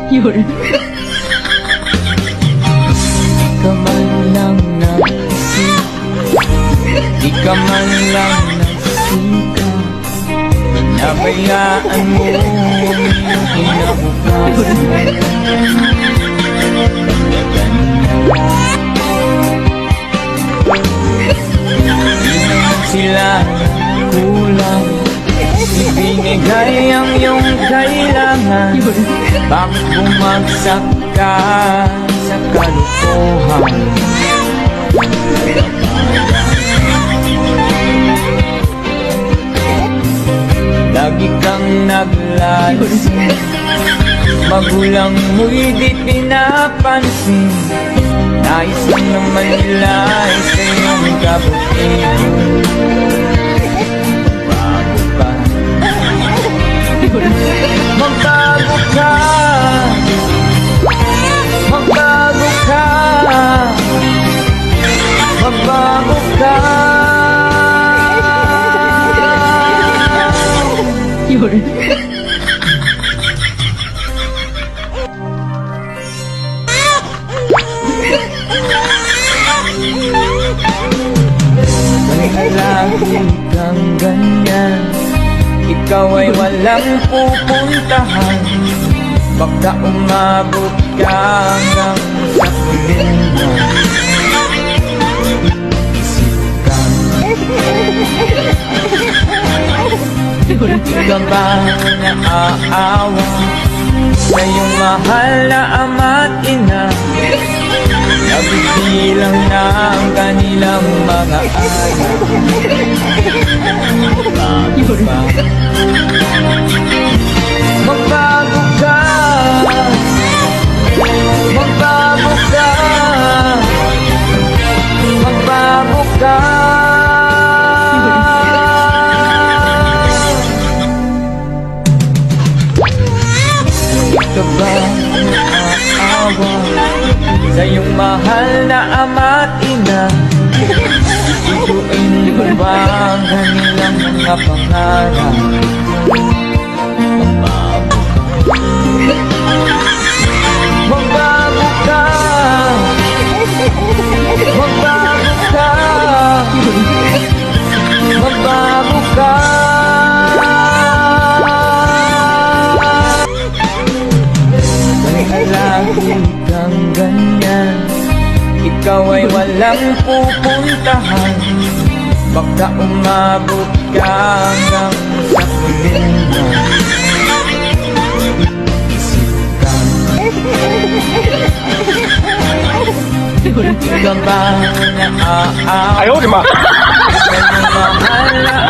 Yun. Ka man lang naisip, di ka man lang nagsika, pinabayaan mo ang iyong kinabukasan. Di naman sila kulang, ibinigay ang iyong kailangan. Bakit bumagsak ka sa kalokohan? Lagi kang naglalasing, magulang mo'y di pinapansin. Nais mo naman nila ay sa iyong kabutihan. Bago pa, magbago ka, magbago ka, magbago ka. Yun. Lagi kang ganyan, ikaw ay walang pupuntahan. Baka umabot ka hanggang sa kulinan. Isip ka, di ka ba naaawa sa iyong mahal na ama't ina? Nabibilang na ang kanilang mga anak. Bago pa, magbago ka, magbago ka, magbago ka. Ito ba naaawa sa iyong mahal na ama't ina? Ituin mo ba ang kanilang mga pangarap? Magbago ka, magbago ka, magbago ka. Lagi kang ganyan, ikaw ay walang pupuntahan. Baka umabot ka hanggang sa kulinan. Isip ka, di ka ba naaawa sa iyong mahal na